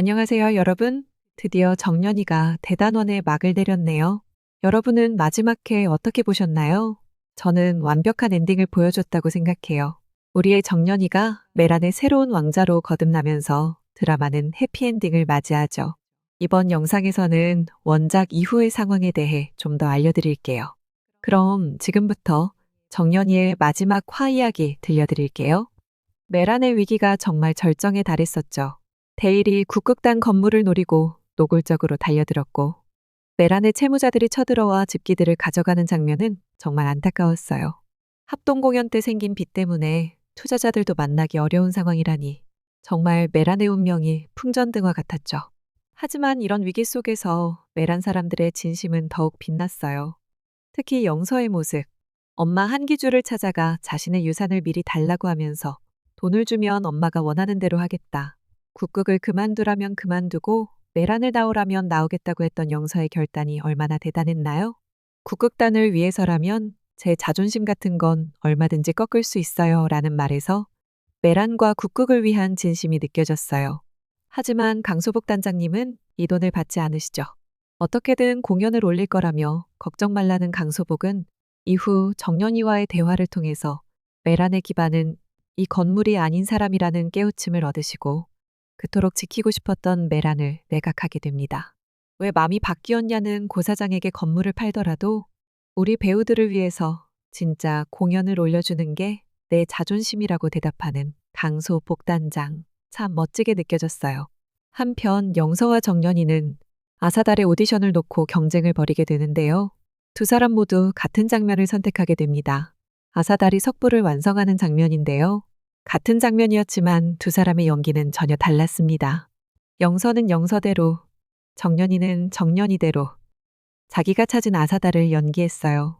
안녕하세요, 여러분. 드디어 정년이가 대단원의 막을 내렸네요. 여러분은 마지막 회 어떻게 보셨나요? 저는 완벽한 엔딩을 보여줬다고 생각해요. 우리의 정년이가 메란의 새로운 왕자로 거듭나면서 드라마는 해피엔딩을 맞이하죠. 이번 영상에서는 원작 이후의 상황에 대해 좀 더 알려드릴게요. 그럼 지금부터 정년이의 마지막 화 이야기 들려드릴게요. 메란의 위기가 정말 절정에 달했었죠. 데일이 국극단 건물을 노리고 노골적으로 달려들었고 메란의 채무자들이 쳐들어와 집기들을 가져가는 장면은 정말 안타까웠어요. 합동 공연 때 생긴 빚 때문에 투자자들도 만나기 어려운 상황이라니 정말 메란의 운명이 풍전등화 같았죠. 하지만 이런 위기 속에서 메란 사람들의 진심은 더욱 빛났어요. 특히 영서의 모습. 엄마 한기주를 찾아가 자신의 유산을 미리 달라고 하면서 돈을 주면 엄마가 원하는 대로 하겠다. 국극을 그만두라면 그만두고 메란을 나오라면 나오겠다고 했던 영서의 결단이 얼마나 대단했나요? 국극단을 위해서라면 제 자존심 같은 건 얼마든지 꺾을 수 있어요 라는 말에서 메란과 국극을 위한 진심이 느껴졌어요. 하지만 강소복 단장님은 이 돈을 받지 않으시죠. 어떻게든 공연을 올릴 거라며 걱정 말라는 강소복은 이후 정년이와의 대화를 통해서 메란의 기반은 이 건물이 아닌 사람이라는 깨우침을 얻으시고 그토록 지키고 싶었던 메란을 매각하게 됩니다. 왜 마음이 바뀌었냐는 고사장에게 건물을 팔더라도 우리 배우들을 위해서 진짜 공연을 올려주는 게 내 자존심이라고 대답하는 강소 복단장. 참 멋지게 느껴졌어요. 한편 영서와 정연이는 아사달의 오디션을 놓고 경쟁을 벌이게 되는데요. 두 사람 모두 같은 장면을 선택하게 됩니다. 아사달이 석부를 완성하는 장면인데요. 같은 장면이었지만 두 사람의 연기는 전혀 달랐습니다. 영서는 영서대로, 정연이는 정연이대로 자기가 찾은 아사달을 연기했어요.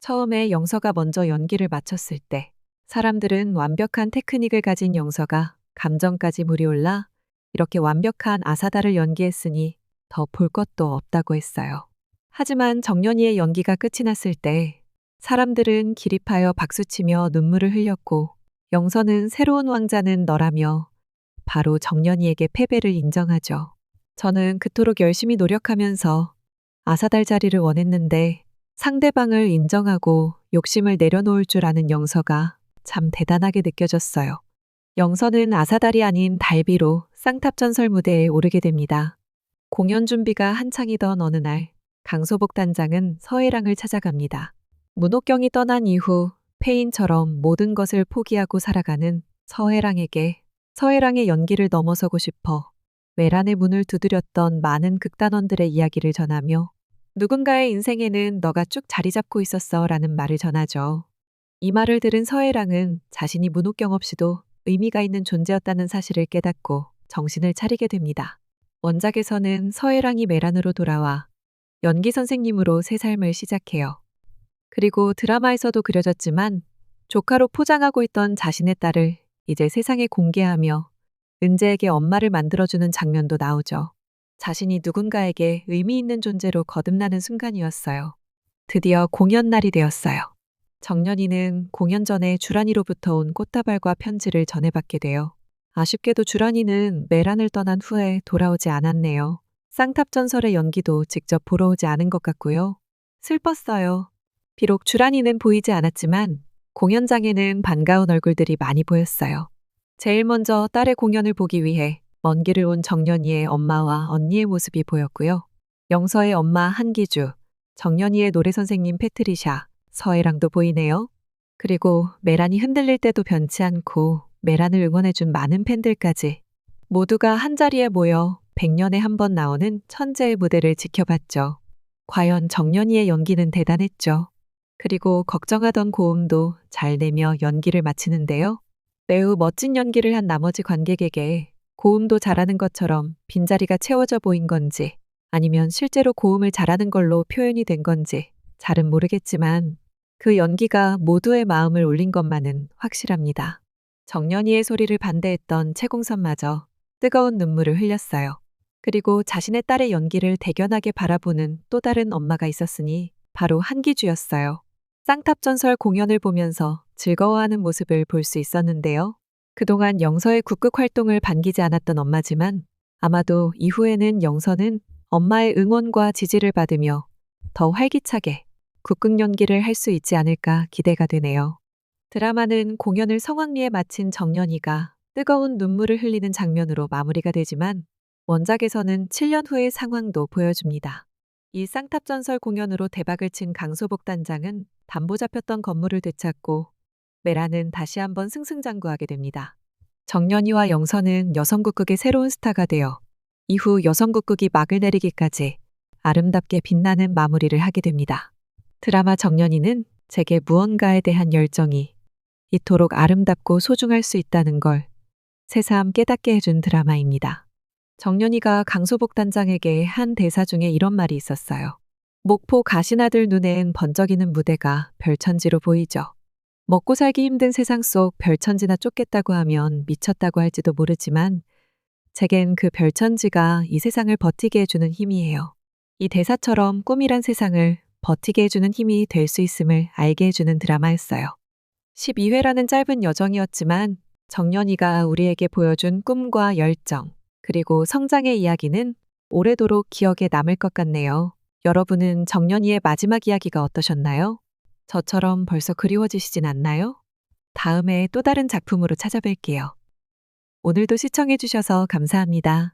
처음에 영서가 먼저 연기를 마쳤을 때 사람들은 완벽한 테크닉을 가진 영서가 감정까지 물이 올라 이렇게 완벽한 아사달을 연기했으니 더 볼 것도 없다고 했어요. 하지만 정연이의 연기가 끝이 났을 때 사람들은 기립하여 박수치며 눈물을 흘렸고 영서는 새로운 왕자는 너라며 바로 정연이에게 패배를 인정하죠. 저는 그토록 열심히 노력하면서 아사달 자리를 원했는데 상대방을 인정하고 욕심을 내려놓을 줄 아는 영서가 참 대단하게 느껴졌어요. 영서는 아사달이 아닌 달비로 쌍탑전설 무대에 오르게 됩니다. 공연 준비가 한창이던 어느 날 강소복 단장은 서해랑을 찾아갑니다. 문옥경이 떠난 이후 폐인처럼 모든 것을 포기하고 살아가는 서해랑에게 서해랑의 연기를 넘어서고 싶어 메란의 문을 두드렸던 많은 극단원들의 이야기를 전하며 누군가의 인생에는 너가 쭉 자리 잡고 있었어 라는 말을 전하죠. 이 말을 들은 서해랑은 자신이 문옥경 없이도 의미가 있는 존재였다는 사실을 깨닫고 정신을 차리게 됩니다. 원작에서는 서해랑이 메란으로 돌아와 연기 선생님으로 새 삶을 시작해요. 그리고 드라마에서도 그려졌지만 조카로 포장하고 있던 자신의 딸을 이제 세상에 공개하며 은재에게 엄마를 만들어주는 장면도 나오죠. 자신이 누군가에게 의미 있는 존재로 거듭나는 순간이었어요. 드디어 공연 날이 되었어요. 정연이는 공연 전에 주란이로부터 온 꽃다발과 편지를 전해받게 돼요. 아쉽게도 주란이는 메란을 떠난 후에 돌아오지 않았네요. 쌍탑전설의 연기도 직접 보러 오지 않은 것 같고요. 슬펐어요. 비록 주란이는 보이지 않았지만 공연장에는 반가운 얼굴들이 많이 보였어요. 제일 먼저 딸의 공연을 보기 위해 먼 길을 온 정연이의 엄마와 언니의 모습이 보였고요. 영서의 엄마 한기주, 정연이의 노래 선생님 패트리샤, 서해랑도 보이네요. 그리고 메란이 흔들릴 때도 변치 않고 메란을 응원해준 많은 팬들까지 모두가 한자리에 모여 100년에 한 번 나오는 천재의 무대를 지켜봤죠. 과연 정연이의 연기는 대단했죠. 그리고 걱정하던 고음도 잘 내며 연기를 마치는데요. 매우 멋진 연기를 한 나머지 관객에게 고음도 잘하는 것처럼 빈자리가 채워져 보인 건지 아니면 실제로 고음을 잘하는 걸로 표현이 된 건지 잘은 모르겠지만 그 연기가 모두의 마음을 울린 것만은 확실합니다. 정연이의 소리를 반대했던 채공선마저 뜨거운 눈물을 흘렸어요. 그리고 자신의 딸의 연기를 대견하게 바라보는 또 다른 엄마가 있었으니 바로 한기주였어요. 쌍탑전설 공연을 보면서 즐거워하는 모습을 볼 수 있었는데요. 그동안 영서의 국극 활동을 반기지 않았던 엄마지만 아마도 이후에는 영선은 엄마의 응원과 지지를 받으며 더 활기차게 국극 연기를 할 수 있지 않을까 기대가 되네요. 드라마는 공연을 성황리에 마친 정연이가 뜨거운 눈물을 흘리는 장면으로 마무리가 되지만 원작에서는 7년 후의 상황도 보여줍니다. 이 쌍탑전설 공연으로 대박을 친 강소복 단장은 담보 잡혔던 건물을 되찾고 메라는 다시 한번 승승장구하게 됩니다. 정연이와 영선은 여성국극의 새로운 스타가 되어 이후 여성국극이 막을 내리기까지 아름답게 빛나는 마무리를 하게 됩니다. 드라마 정연이는 제게 무언가에 대한 열정이 이토록 아름답고 소중할 수 있다는 걸 새삼 깨닫게 해준 드라마입니다. 정연이가 강소복 단장에게 한 대사 중에 이런 말이 있었어요. 목포 가시나들 눈엔 번쩍이는 무대가 별천지로 보이죠. 먹고 살기 힘든 세상 속 별천지나 쫓겠다고 하면 미쳤다고 할지도 모르지만 제겐 그 별천지가 이 세상을 버티게 해주는 힘이에요. 이 대사처럼 꿈이란 세상을 버티게 해주는 힘이 될 수 있음을 알게 해주는 드라마였어요. 12회라는 짧은 여정이었지만 정연이가 우리에게 보여준 꿈과 열정, 그리고 성장의 이야기는 오래도록 기억에 남을 것 같네요. 여러분은 정연이의 마지막 이야기가 어떠셨나요? 저처럼 벌써 그리워지시진 않나요? 다음에 또 다른 작품으로 찾아뵐게요. 오늘도 시청해주셔서 감사합니다.